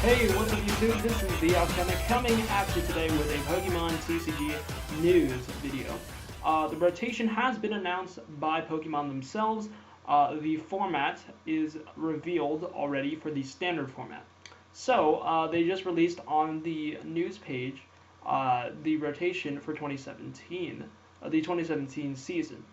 Hey, what's up YouTube? This is the Alchemic coming at you today with a Pokemon TCG news video. The rotation has been announced by Pokemon themselves. The format is revealed already for the standard format. So, they just released on the news page the rotation for 2017, the 2017 season.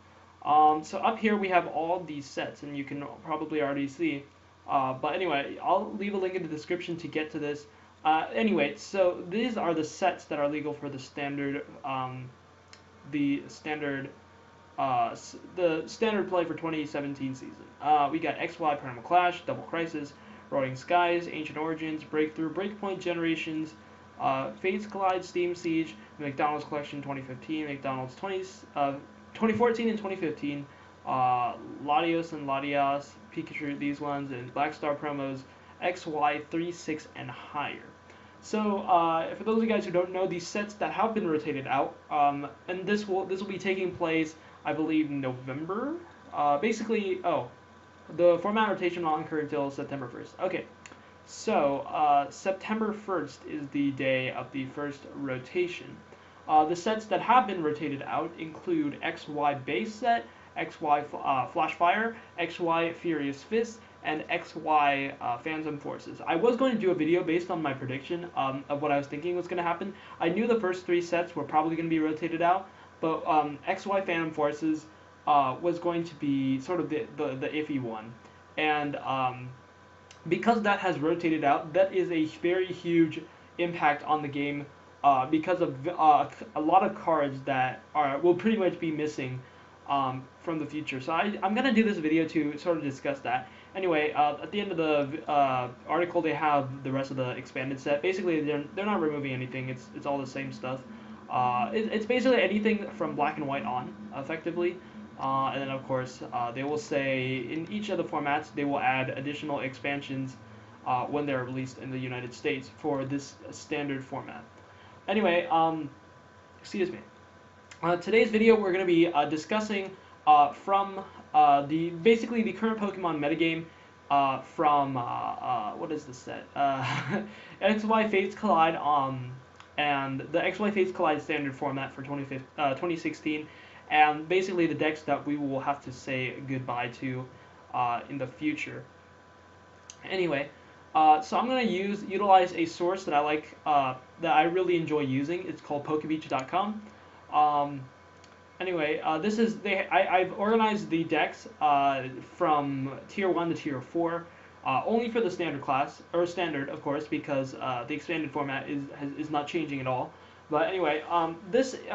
So up here we have all these sets, and you can probably already see. But anyway, I'll leave a link in the description to get to this. Anyway, so these are the sets that are legal for the standard play for 2017 season. We got XY Primal Clash, Double Crisis, Roaring Skies, Ancient Origins, Breakthrough, Breakpoint Generations, Fates Collide, Steam Siege, the McDonald's Collection 2015, McDonald's 2014 and 2015, Latios and Latias, Pikachu, these ones, and Black Star promos, XY 3, 6, and higher. So, for those of you guys who don't know, these sets that have been rotated out, and this will be taking place, I believe, November. The format rotation will not occur until September 1st. Okay, so September 1st is the day of the first rotation. The sets that have been rotated out include XY Base Set, XY Flash Fire, XY Furious Fist, and XY Phantom Forces. I was going to do a video based on my prediction of what I was thinking was going to happen. I knew the first three sets were probably going to be rotated out, but XY Phantom Forces was going to be sort of the iffy one. And because that has rotated out, that is a very huge impact on the game because of a lot of cards that will pretty much be missing from the future. So I'm going to do this video to sort of discuss that. Anyway, at the end of the article, they have the rest of the expanded set. Basically, they're not removing anything. It's all the same stuff. It's basically anything from Black and White on, effectively. And then, of course, they will say in each of the formats, they will add additional expansions when they're released in the United States for this standard format. Anyway, excuse me. Today's video, we're going to be discussing from basically the current Pokemon metagame from what is this set? XY Fates Collide and the XY Fates Collide standard format for 2016, and basically the decks that we will have to say goodbye to in the future. Anyway, so I'm going to utilize a source that I like, that I really enjoy using. It's called Pokebeach.com. Anyway, I've organized the decks from Tier 1 to Tier 4, only for the standard class, or standard, of course, because the expanded format is not changing at all. But anyway, we're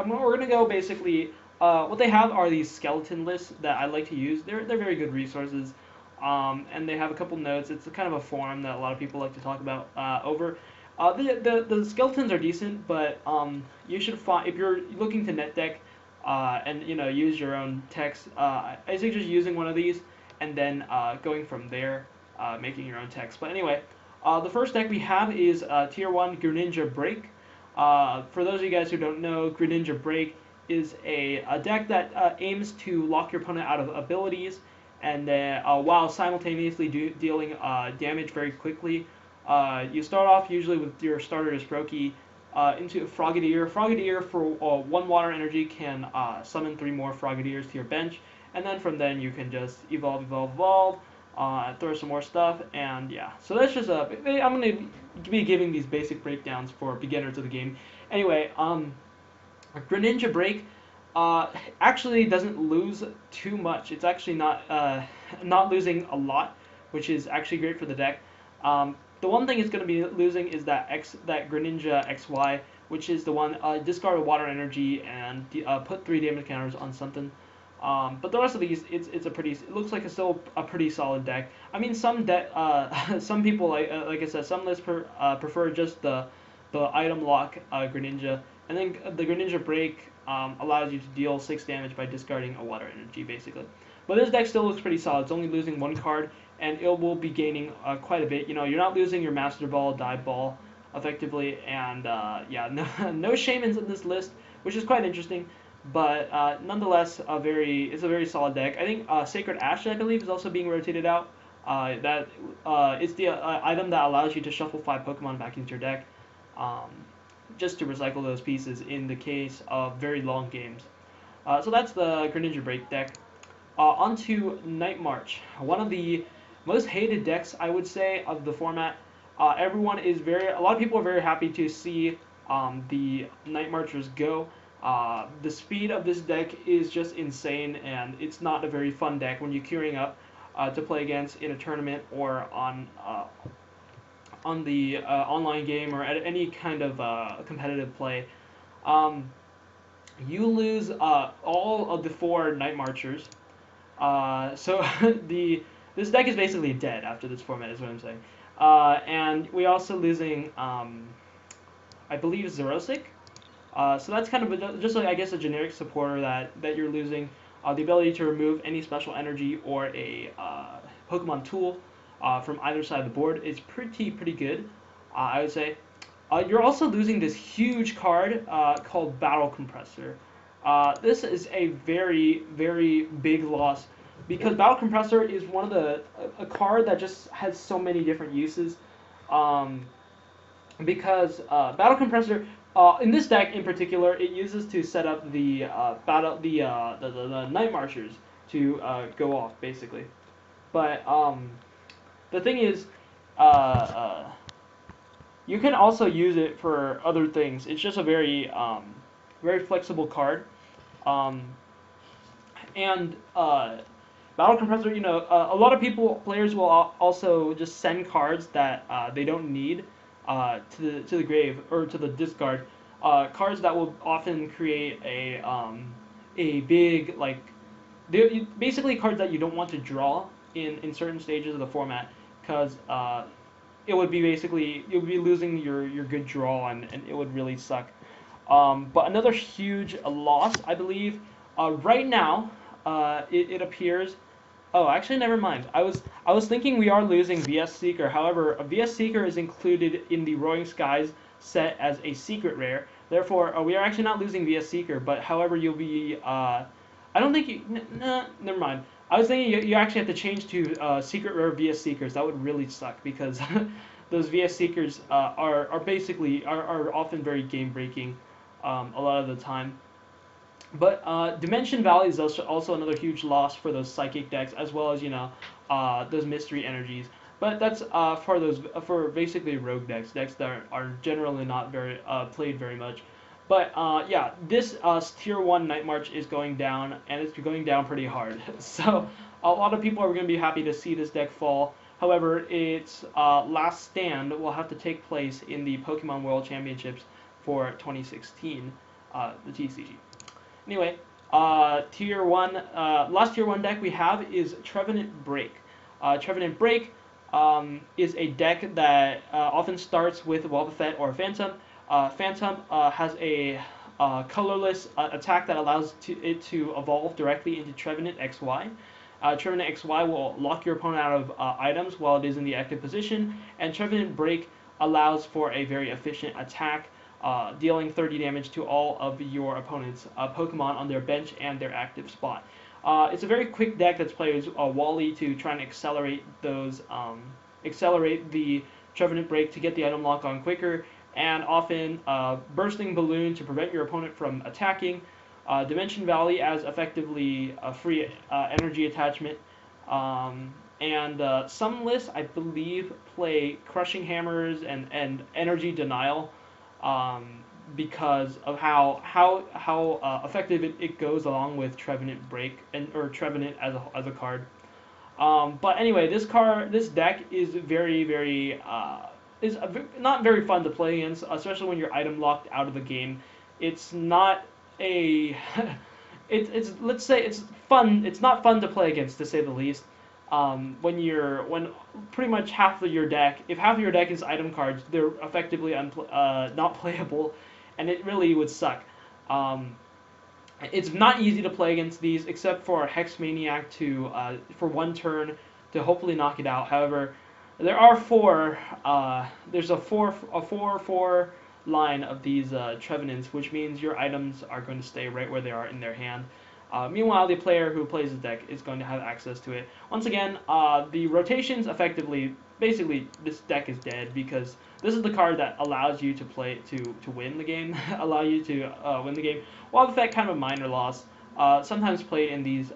going to go basically, what they have are these skeleton lists that I like to use. They're very good resources, and they have a couple notes. It's kind of a forum that a lot of people like to talk about over. The skeletons are decent, but you should find, if you're looking to net deck and use your own text, I suggest using one of these and then going from there, making your own text. But anyway, the first deck we have is Tier 1 Greninja Break. For those of you guys who don't know, Greninja Break is a deck that aims to lock your opponent out of abilities, and while simultaneously dealing damage very quickly. You start off usually with your starter as Brokey into Frogadier. Frogadier for 1 water energy can summon 3 more Frogadiers to your bench, and then from then you can just evolve, throw some more stuff, and yeah. So that's just I'm going to be giving these basic breakdowns for beginners of the game. Anyway, Greninja Break actually doesn't lose too much. It's actually not losing a lot, which is actually great for the deck. The one thing it's going to be losing is that Greninja XY, which is the one discard a water energy and put 3 damage counters on something. But the rest of these, it looks like it's still a pretty solid deck. I mean, some people like I said, some lists prefer just the item lock Greninja, and then the Greninja Break allows you to deal 6 damage by discarding a water energy, basically. But this deck still looks pretty solid. It's only losing 1 card, and it will be gaining quite a bit. You're not losing your Master Ball, Dive Ball, effectively, and yeah, no Shamans in this list, which is quite interesting. But nonetheless, it's a very solid deck. I think Sacred Ash, I believe, is also being rotated out. That it's the item that allows you to shuffle 5 Pokemon back into your deck, um, just to recycle those pieces in the case of very long games. So that's the Greninja Break deck. Onto Nightmarch, one of the most hated decks, I would say, of the format. A lot of people are very happy to see the Nightmarchers go. The speed of this deck is just insane, and it's not a very fun deck when you're queuing up to play against in a tournament or on the online game or at any kind of competitive play. Um, you lose all of the 4 Nightmarchers. So this deck is basically dead after this format, is what I'm saying. And we also losing, I believe, Xerosic. So that's kind of just like, I guess, a generic supporter that you're losing. The ability to remove any special energy or a Pokemon tool from either side of the board is pretty good, I would say. You're also losing this huge card called Battle Compressor. This is a very big loss because Battle Compressor is one of a card that just has so many different uses. Because Battle Compressor in this deck in particular, it uses to set up the the Nightmarchers to go off basically. But the thing is, you can also use it for other things. It's just a very flexible card. Um, and Battle Compressor, a lot of players will also just send cards that they don't need to the grave or to the discard. Cards that will often create a big basically cards that you don't want to draw in certain stages of the format because it would be basically you'll be losing your good draw and it would really suck. But another huge loss, I believe, right now, it appears. Oh, actually, never mind. I was thinking we are losing VS Seeker. However, a VS Seeker is included in the Roaring Skies set as a secret rare. Therefore, we are actually not losing VS Seeker. But however, you'll be. I don't think you. Never mind. I was thinking you actually have to change to secret rare VS Seekers. That would really suck because those VS Seekers are basically are often very game breaking a lot of the time. But Dimension Valley is also another huge loss for those psychic decks, as well as those mystery energies. But that's for basically rogue decks that are generally not very played very much. But yeah, this tier 1 Nightmarch is going down, and it's going down pretty hard. So a lot of people are going to be happy to see this deck fall. However, its last stand will have to take place in the Pokemon World Championships for 2016, the TCG. Anyway, last tier 1 deck we have is Tridentant Break. Tridentant Break is a deck that often starts with Wobbuffet or Phantom. Phantom has a colorless attack that allows it to evolve directly into Trevenant XY. Trevenant XY will lock your opponent out of items while it is in the active position, and Trevenant Break allows for a very efficient attack, dealing 30 damage to all of your opponent's Pokemon on their bench and their active spot. It's a very quick deck that plays Wally to try and accelerate the Trevenant Break to get the item lock on quicker, and often Bursting Balloon to prevent your opponent from attacking. Dimension Valley as effectively a free energy attachment. And some lists, I believe, play Crushing Hammers and Energy Denial because of how effective it goes along with Trevenant Break or Trevenant as a card. But anyway, this deck is very not very fun to play against, especially when you're item locked out of the game. It's not a let's say it's fun. It's not fun to play against, to say the least. When pretty much half of your deck, if half of your deck is item cards, they're effectively not playable, and it really would suck. It's not easy to play against these, except for Hex Maniac for one turn to hopefully knock it out. However, there are there's a 4/4 line of these Trevenants, which means your items are going to stay right where they are in their hand. Meanwhile, the player who plays the deck is going to have access to it. Once again, the rotations effectively, basically, this deck is dead because this is the card that allows you to play to win the game, allow you to win the game. While the fact kind of a minor loss, sometimes played in these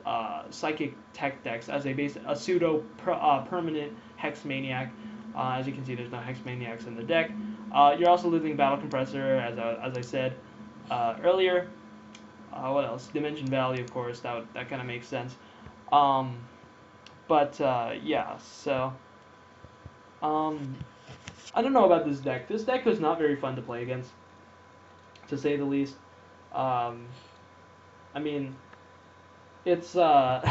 psychic tech decks as a pseudo permanent Hex Maniac. As you can see, there's no Hex Maniacs in the deck. You're also losing Battle Compressor, as I said earlier. What else? Dimension Valley, of course. That kind of makes sense. Yeah. So I don't know about this deck. This deck was not very fun to play against, to say the least. I mean, it's I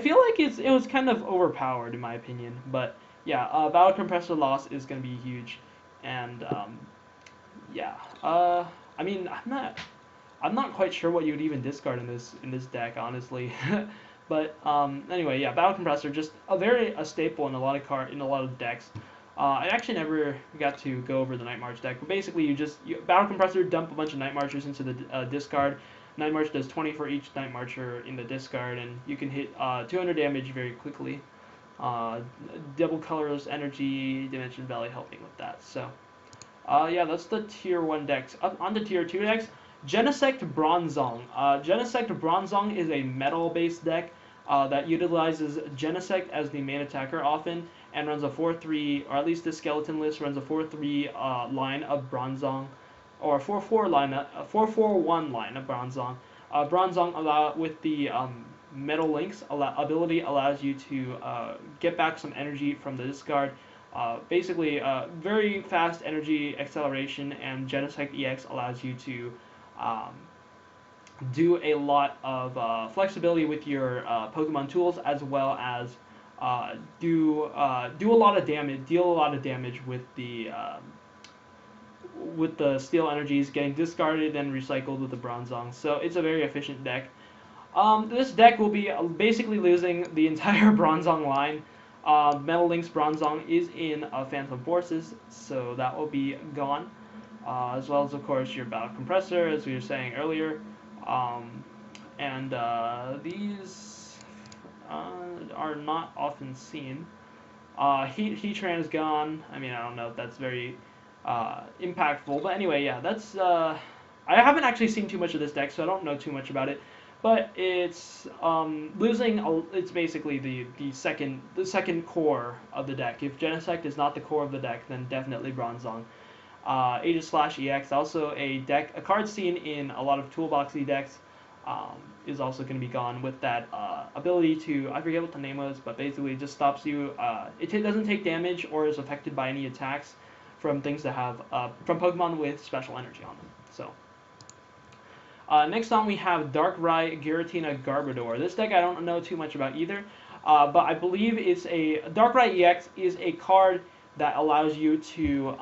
feel like it was kind of overpowered in my opinion. But yeah, Battle Compressor loss is gonna be huge, and yeah. I mean, I'm not quite sure what you would even discard in this deck, honestly. But anyway, yeah, Battle Compressor, just a staple in a lot of decks. I actually never got to go over the Nightmarch deck, but basically you Battle Compressor, dump a bunch of Nightmarchers into the discard. Nightmarch does 20 for each Nightmarcher in the discard, and you can hit 200 damage very quickly. Double Colorless Energy, Dimension Valley helping with that. So yeah, that's the Tier 1 decks. Up on the Tier 2 decks, Genesect Bronzong. Genesect Bronzong is a metal-based deck that utilizes Genesect as the main attacker often, and runs a 4-3, or at least the skeleton list runs a 4-3 line of Bronzong, or a 4-4 line, a 4-4-1 line of Bronzong. Bronzong with the Metal Links ability allows you to get back some energy from the discard. Basically, very fast energy acceleration, and Genesect EX allows you to do a lot of flexibility with your Pokemon tools, as well as do a lot of damage, deal a lot of damage with the steel energies getting discarded and recycled with the Bronzong. So it's a very efficient deck. This deck will be basically losing the entire Bronzong line. Metal Link's Bronzong is in Phantom Forces, so that will be gone. As well as, of course, your Battle Compressor, as we were saying earlier. These are not often seen. Heatran is gone. I mean, I don't know if that's very impactful, but anyway, yeah, that's. I haven't actually seen too much of this deck, so I don't know too much about it. But it's losing. It's basically the second core of the deck. If Genesect is not the core of the deck, then definitely Bronzong. Aegis/EX, also a card seen in a lot of Toolboxy decks, is also going to be gone with that ability to, I forget what the name was, but basically it just stops you. It doesn't take damage or is affected by any attacks from things that have from Pokemon with special energy on them. So. Next on we have Darkrai, Giratina, Garbodor. This deck I don't know too much about either, but I believe it's a Darkrai EX is a card that allows you to.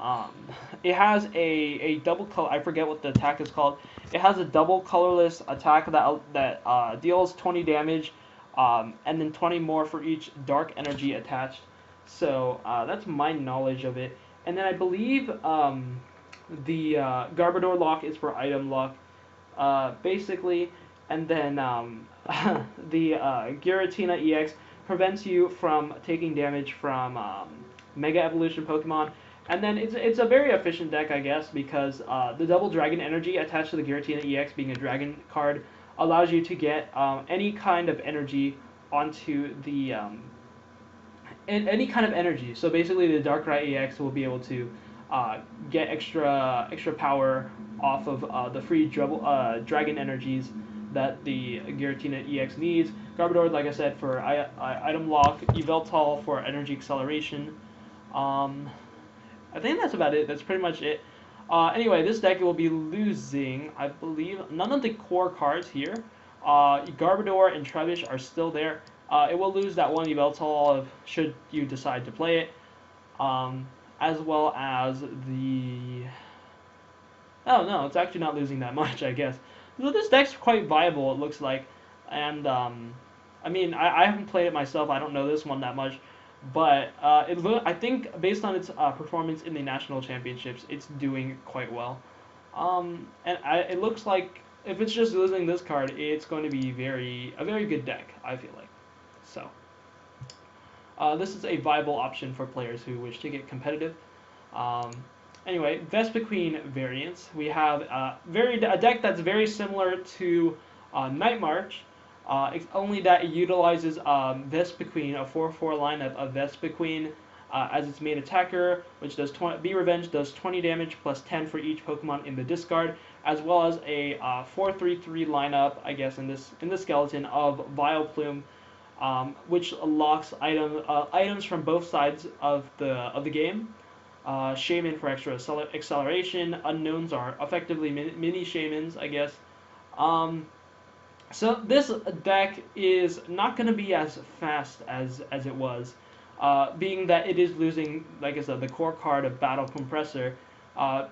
It has a double color. I forget what the attack is called. It has a double colorless attack that deals 20 damage, and then 20 more for each dark energy attached. So that's my knowledge of it. And then I believe the Garbodor lock is for item lock. Basically, and then the Giratina EX prevents you from taking damage from Mega Evolution Pokemon, and then it's a very efficient deck, I guess, because the double Dragon Energy attached to the Giratina EX, being a Dragon card, allows you to get any kind of energy onto the any kind of energy. So basically, the Darkrai EX will be able to get extra power off of the free dragon energies that the Giratina EX needs. Garbodor, like I said, for item lock. Yveltal for energy acceleration. I think that's about it. That's pretty much it. Anyway, this deck will be losing, I believe, none of the core cards here. Garbodor and Trubbish are still there. It will lose that one Yveltal should you decide to play it. As well as the... Oh, no, it's actually not losing that much, I guess. So this deck's quite viable, it looks like. And, I mean, I haven't played it myself. I don't know this one that much. But I think, based on its performance in the National Championships, it's doing quite well. And it looks like if it's just losing this card, it's going to be a very good deck, I feel like. So, this is a viable option for players who wish to get competitive. Um, anyway, Vespiquen variants. We have a deck that's very similar to Nightmarch, only that it utilizes Vespiquen, a 4/4 lineup of Vespiquen as its main attacker, which does Be Revenge does 20 damage plus 10 for each Pokemon in the discard, as well as a 4/3/3 lineup, I guess in this skeleton of Vileplume, which locks items from both sides of the game. Shaman for extra acceleration. Unknowns are effectively mini Shamans, I guess. So this deck is not going to be as fast as it was, being that it is losing, like I said, the core card of Battle Compressor.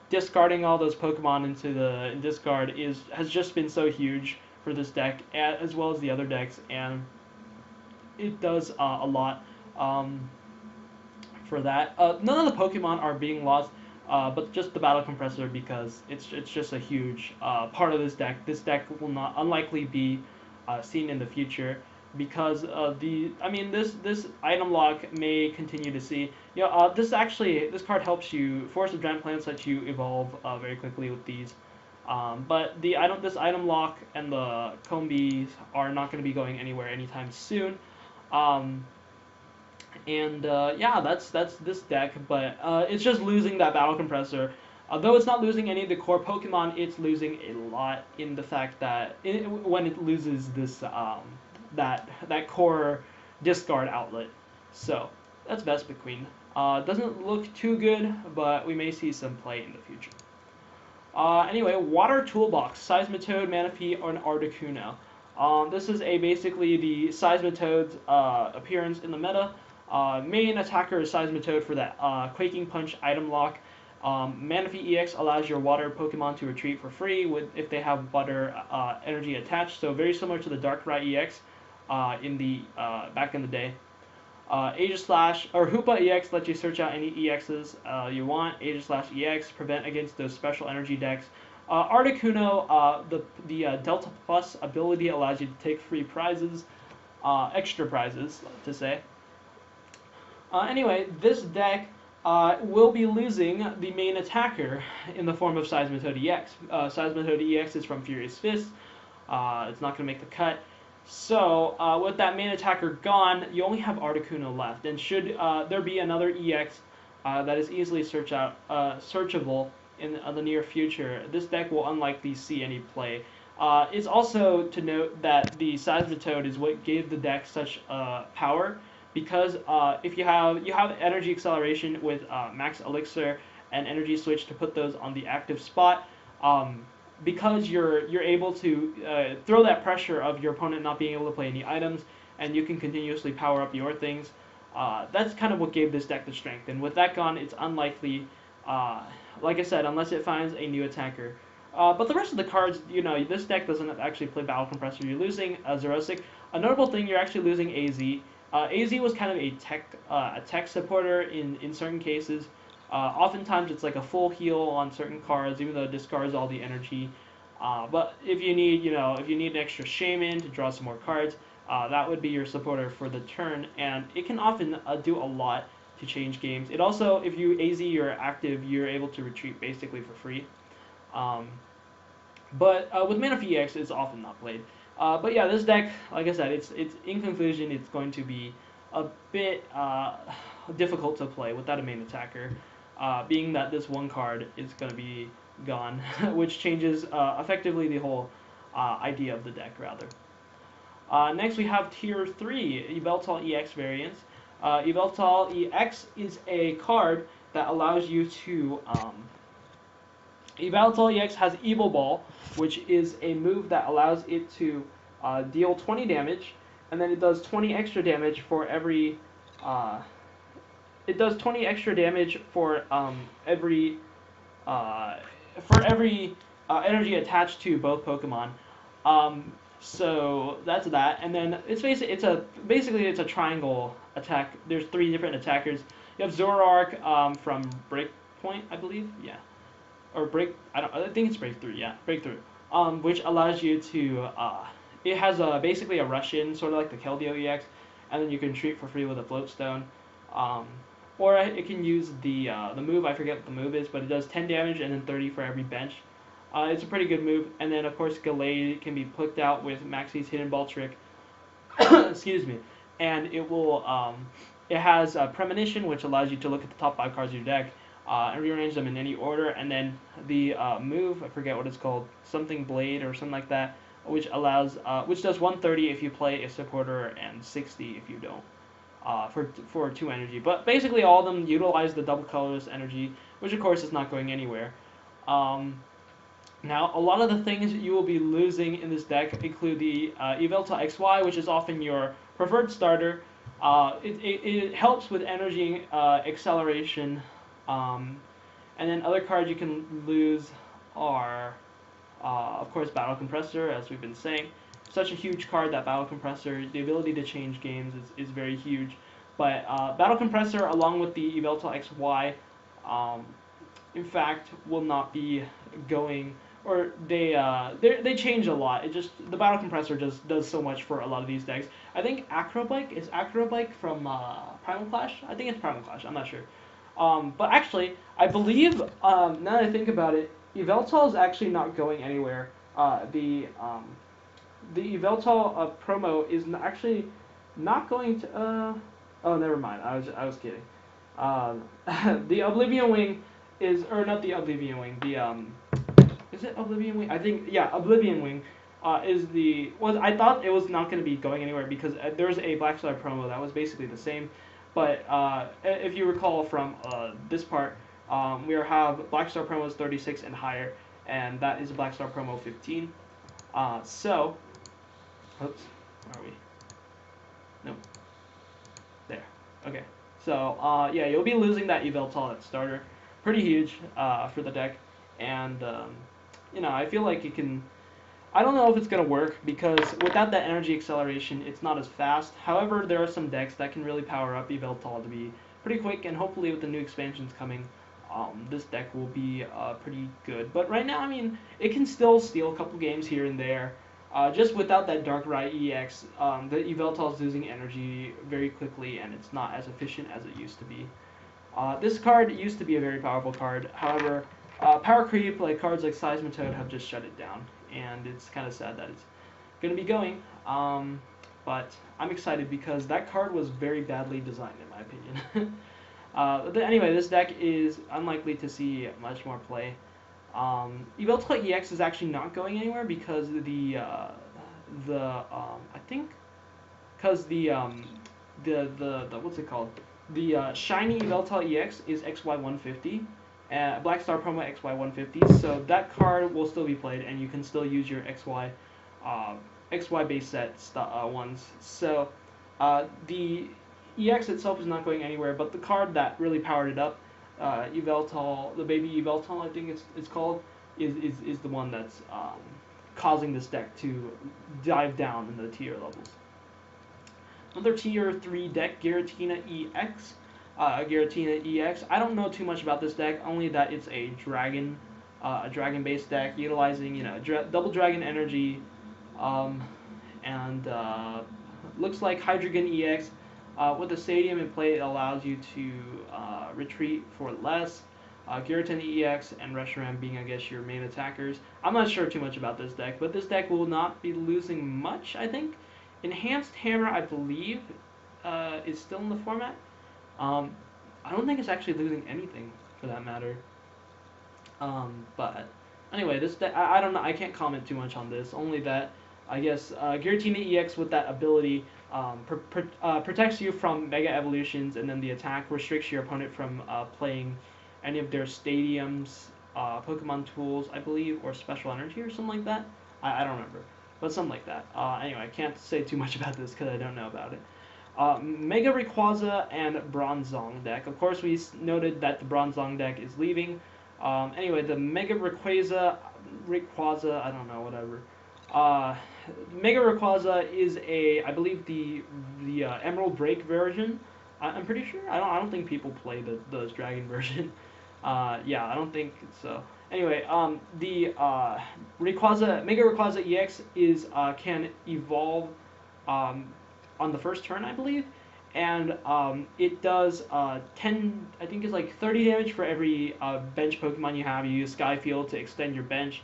Discarding all those Pokemon into the discard has just been so huge for this deck, as well as the other decks, and it does a lot for that. None of the Pokemon are being lost, but just the Battle Compressor, because it's just a huge part of this deck. This deck will not unlikely be seen in the future, because this item lock may continue to see. This card helps you. Force of Giant Plants lets you evolve very quickly with these. But this item lock and the Combis are not going to be going anywhere anytime soon. That's this deck, but it's just losing that Battle Compressor. Though it's not losing any of the core Pokemon, it's losing a lot in the fact that when it loses this that core discard outlet. So that's Vespiquen. Doesn't look too good, but we may see some play in the future. Anyway, Water Toolbox, Seismitoad, Manaphy, or an Articuno. This is basically the Seismitoad's appearance in the meta. Main attacker is Seismitoad for that Quaking Punch item lock. Manaphy EX allows your water Pokemon to retreat for free if they have water energy attached. So very similar to the Darkrai EX back in the day. Aegislash or Hoopa EX lets you search out any EXs you want. Aegislash EX prevent against those special energy decks. Articuno, the Delta Plus ability allows you to take free prizes, extra prizes to say. Anyway, this deck will be losing the main attacker in the form of Seismitoad EX. Seismitoad EX is from Furious Fist. It's not going to make the cut. So, with that main attacker gone, you only have Articuno left. And should there be another EX that is easily searchable in the near future, this deck will unlikely see any play. It's also to note that the Seismitoad is what gave the deck such power, because if you have Energy Acceleration with Max Elixir and Energy Switch to put those on the active spot, because you're able to throw that pressure of your opponent not being able to play any items, and you can continuously power up your things. That's kind of what gave this deck the strength, and with that gone, it's unlikely, like I said, unless it finds a new attacker. But the rest of the cards, this deck doesn't actually play Battle Compressor. You're losing Xerosic. A notable thing, you're actually losing AZ. AZ was kind of a tech supporter in certain cases. Oftentimes it's like a full heal on certain cards, even though it discards all the energy. But if you need an extra Shaman to draw some more cards, that would be your supporter for the turn, and it can often do a lot to change games. It also, if you AZ you're active, you're able to retreat basically for free. But with Manaphy EX, it's often not played. But yeah, this deck, like I said, it's in conclusion, it's going to be a bit difficult to play without a main attacker, being that this one card is going to be gone, which changes effectively the whole idea of the deck, rather. Next we have Tier 3, Yveltal EX variants. Yveltal EX is a card that allows you to... Yveltal EX has Evil Ball, which is a move that allows it to deal 20 damage, and then it does 20 extra damage for every... it does 20 extra damage for every energy attached to both Pokemon. So that's that, and then it's a triangle attack. There's 3 different attackers. You have Zoroark from Breakpoint, I believe, yeah, or I think it's Breakthrough, yeah, Breakthrough. which allows you to. It has basically a rush in, sort of like the Keldeo EX, and then you can treat for free with a Float Stone. Um, or it can use the move. I forget what the move is, but it does 10 damage and then 30 for every bench. It's a pretty good move. And then of course Gallade can be clicked out with Maxie's Hidden Ball trick. Excuse me. And it will. It has Premonition, which allows you to look at the top 5 cards of your deck and rearrange them in any order. And then the move, I forget what it's called, something Blade or something like that, which does 130 if you play a supporter and 60 if you don't. For 2 energy. But basically all of them utilize the double colorless energy, which of course is not going anywhere. Now, a lot of the things you will be losing in this deck include the Yveltal XY, which is often your preferred starter. It helps with energy acceleration, and then other cards you can lose are, of course, Battle Compressor, as we've been saying. Such a huge card, that Battle Compressor. The ability to change games is very huge. But Battle Compressor, along with the Yveltal XY, in fact, will not be going, or they change a lot. The Battle Compressor just does so much for a lot of these decks. I think Acrobike from Primal Clash? I think it's Primal Clash, I'm not sure. But actually, I believe, now that I think about it, Yveltal is actually not going anywhere. The Yveltal promo is actually not going to. Oh, never mind. I was kidding. The Oblivion Wing is, or not the Oblivion Wing. Is it Oblivion Wing? I think, yeah, Oblivion Wing is the. Well, I thought it was not going to be going anywhere because there's a Black Star promo that was basically the same, but if you recall from this part, we have Black Star promos 36 and higher, and that is a Black Star promo 15. So. Oops, where are we? Nope. There. Okay. So, yeah, you'll be losing that Yveltal at starter. Pretty huge for the deck. And, you know, I feel like it can. I don't know if it's going to work because without that energy acceleration, it's not as fast. However, there are some decks that can really power up Yveltal to be pretty quick. And hopefully with the new expansions coming, this deck will be pretty good. But right now, I mean, it can still steal a couple games here and there. Just without that Darkrai EX, the Yveltal is losing energy very quickly, and it's not as efficient as it used to be. This card used to be a very powerful card. However, power creep, like cards like Seismitoad, have just shut it down, and it's kind of sad that it's going to be going. But I'm excited because that card was very badly designed, in my opinion. Anyway, this deck is unlikely to see much more play. Yveltal EX is actually not going anywhere because I think because the what's it called? The shiny Yveltal EX is XY150, Black Star promo XY150. So that card will still be played, and you can still use your XY base set ones. So the EX itself is not going anywhere, but the card that really powered it up, Yveltal, the baby Yveltal, I think it's called, is the one that's causing this deck to dive down in the tier levels. Another tier 3 deck, Giratina EX. Giratina EX. I don't know too much about this deck, only that it's a dragon-based deck utilizing double dragon energy, and looks like Hydreigon EX. With the Stadium in play, it allows you to retreat for less. Giratina EX and Reshiram being, I guess, your main attackers. I'm not sure too much about this deck, but this deck will not be losing much, I think. Enhanced Hammer, I believe, is still in the format. I don't think it's actually losing anything, for that matter. But anyway, this deck, I don't know, I can't comment too much on this, only that I guess Giratina EX with that ability protects you from Mega Evolutions, and then the attack restricts your opponent from playing any of their Stadiums, Pokemon tools, I believe, or Special Energy or something like that. I don't remember, but something like that. Anyway, I can't say too much about this because I don't know about it. Mega Rayquaza and Bronzong deck. Of course, we noted that the Bronzong deck is leaving. Anyway, the Mega Rayquaza, I don't know, whatever. Mega Rayquaza is I believe the Emerald Break version. I'm pretty sure. I don't think people play the Dragon version. Yeah, I don't think so. Anyway, the Rayquaza Mega Rayquaza EX is can evolve um, on the first turn, I believe, and it does 10. I think it's like 30 damage for every bench Pokemon you have. You use Skyfield to extend your bench,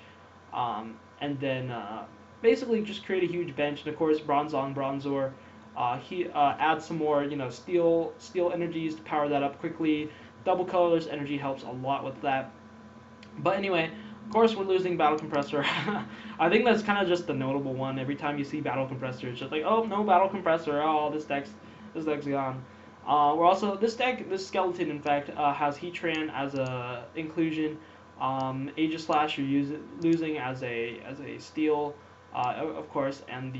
and then basically just create a huge bench. And of course, Bronzong, Bronzor. He adds some more, steel energies to power that up quickly. Double colorless energy helps a lot with that. But anyway, of course we're losing Battle Compressor. I think that's kind of just the notable one. Every time you see Battle Compressor, it's just like, oh no Battle Compressor. Oh, this deck's gone. We're also this skeleton in fact has Heatran as a inclusion. Aegislash you're losing as a steel, of course, and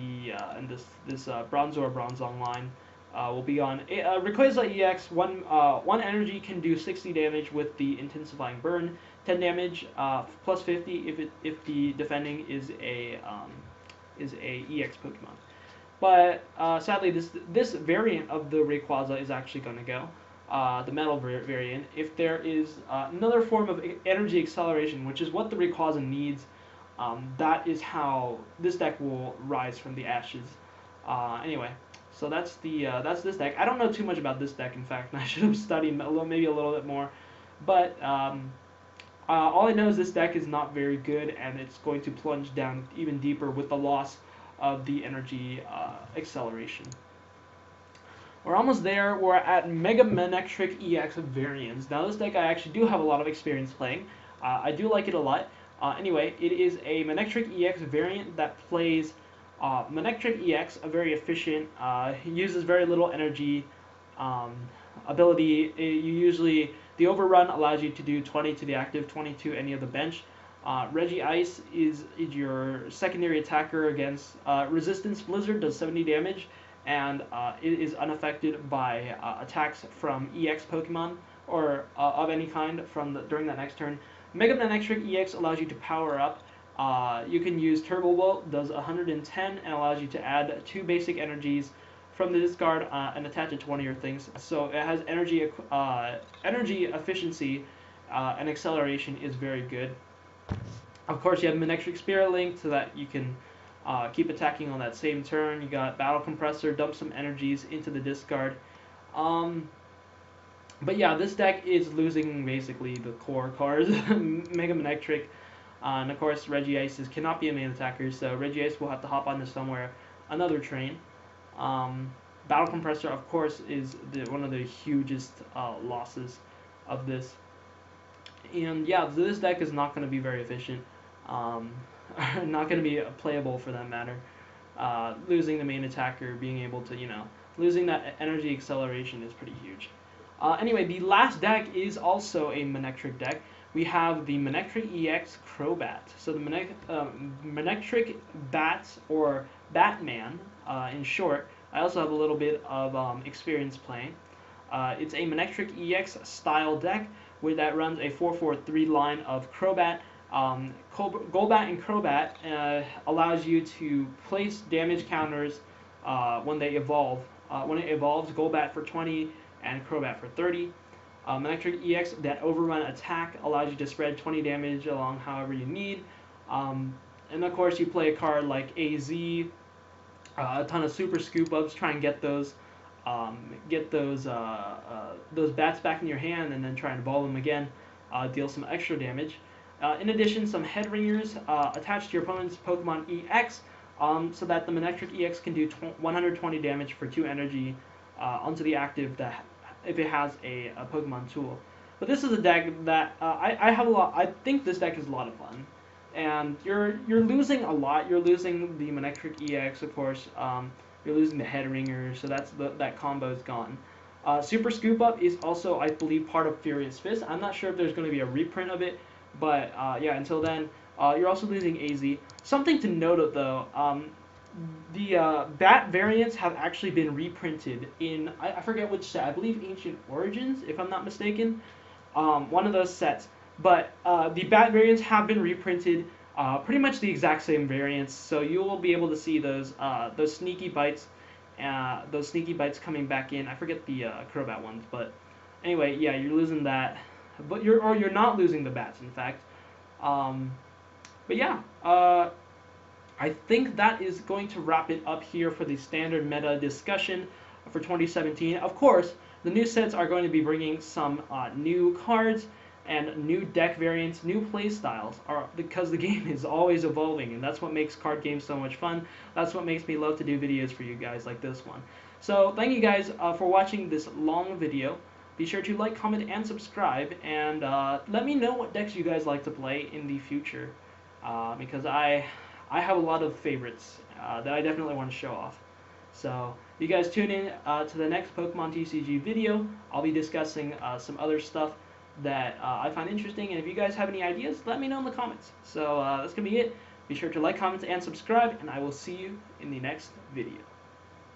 this Bronzor Bronzong line will be on. Rayquaza EX, one energy can do 60 damage with the intensifying burn, 10 damage plus 50 if the defending is a EX Pokemon. But sadly, this variant of the Rayquaza is actually going to go. The metal variant. If there is another form of energy acceleration, which is what the Rayquaza needs, that is how this deck will rise from the ashes. Anyway, so that's this deck. I don't know too much about this deck. In fact, I should have studied maybe a little bit more. But all I know is this deck is not very good, and it's going to plunge down even deeper with the loss of the energy acceleration. We're almost there. We're at Mega Manectric EX variants. Now this deck I actually do have a lot of experience playing. I do like it a lot. Anyway, it is a Manectric EX variant that plays Manectric EX, a very efficient, uses very little energy ability. The Overrun allows you to do 20 to the active, 20 to any of the bench. Regice is your secondary attacker against Resistance Blizzard, does 70 damage, and it is unaffected by attacks from EX Pokemon or of any kind during that next turn. Mega Manectric EX allows you to power up. You can use Turbo Bolt, does 110, and allows you to add 2 basic energies from the discard and attach it to one of your things. So it has energy efficiency and acceleration is very good. Of course, you have Manectric Spirit Link so that you can keep attacking on that same turn. You got Battle Compressor, dump some energies into the discard. But yeah, this deck is losing basically the core cards. Mega Manectric, and of course Regice cannot be a main attacker, so Regice will have to hop onto another train. Battle Compressor, of course, is one of the hugest losses of this. And yeah, this deck is not going to be very efficient. Not going to be playable for that matter. Losing the main attacker, being able to, losing that energy acceleration is pretty huge. Anyway, the last deck is also a Manectric deck. We have the Manectric EX Crobat. So the Manectric Bats, or Batman in short. I also have a little bit of experience playing. It's a Manectric EX style deck that runs a 4-4-3 line of Crobat. Golbat and Crobat allows you to place damage counters when they evolve. When it evolves, Golbat for 20 and Crobat for 30. Manectric EX, that overrun attack, allows you to spread 20 damage along however you need. And of course, you play a card like AZ, a ton of super scoop ups, try and get those bats back in your hand, and then try and evolve them again, deal some extra damage. In addition, some head ringers attached to your opponent's Pokemon EX, so that the Manectric EX can do 120 damage for 2 energy onto the active if it has a Pokemon tool. But this is a deck that I have a lot. I think this deck is a lot of fun, and you're losing a lot. You're losing the Manectric EX, of course. You're losing the head ringer, so that combo is gone. Super Scoop Up is also, I believe, part of Furious Fist. I'm not sure if there's going to be a reprint of it, but yeah, until then, you're also losing AZ. Something to note, though, the Bat variants have actually been reprinted in, I forget which set, I believe Ancient Origins, if I'm not mistaken, one of those sets. But the Bat variants have been reprinted, pretty much the exact same variants, so you will be able to see those sneaky bites coming back in. I forget the Crobat ones, but anyway, yeah, you're losing that. but you're not losing the bats, in fact. Um, but yeah, I think that is going to wrap it up here for the standard meta discussion for 2017. Of course, the new sets are going to be bringing some new cards and new deck variants, new play styles, because the game is always evolving, and that's what makes card games so much fun. That's what makes me love to do videos for you guys like this one. So thank you guys for watching this long video. Be sure to like, comment, and subscribe, and let me know what decks you guys like to play in the future, because I have a lot of favorites that I definitely want to show off. So you guys tune in to the next Pokemon TCG video. I'll be discussing some other stuff that I find interesting, and if you guys have any ideas, let me know in the comments. So that's going to be it. Be sure to like, comment, and subscribe, and I will see you in the next video.